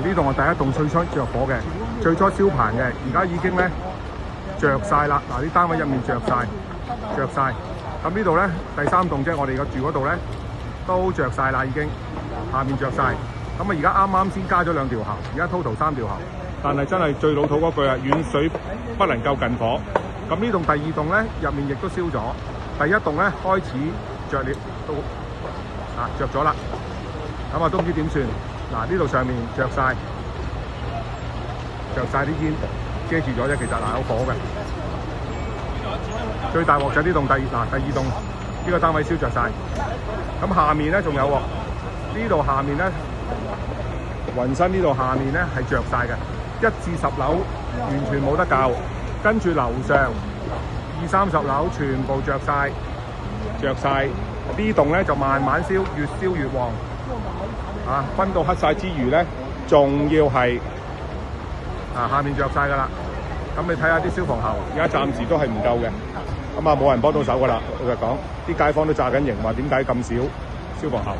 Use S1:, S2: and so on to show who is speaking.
S1: 呢度我第一棟最初着火嘅，最初燒棚嘅，而家已經咧着晒啦。啲單位入面着晒。咁呢度咧第三棟即係我哋個住嗰度咧都着晒啦，已經下面着晒。咁啊而家啱先加咗2條喉，而家 total 3條喉。但係真係最老土嗰句啊，遠水不能救近火。咁呢棟第二棟咧入面亦都燒咗，第一棟咧開始着烈，都着咗啦。咁啊都唔知點算。呢度上面着晒啲煙遮住咗啫，其實有火嘅。最大鑊就係呢棟第二棟呢個單位燒着晒。咁下面咧仲有喎，呢度下面咧雲身呢度下面咧係着晒嘅，1至10樓完全冇得救，跟住樓上20、30樓全部着晒。呢棟咧就慢慢燒，越燒越旺。分到黑晒之餘咧，仲要係下面着晒噶啦。咁你睇下啲消防喉，而家暫時都係唔夠嘅。咁冇人幫到手噶啦。老實講，啲街坊都炸緊營，話點解咁少消防喉？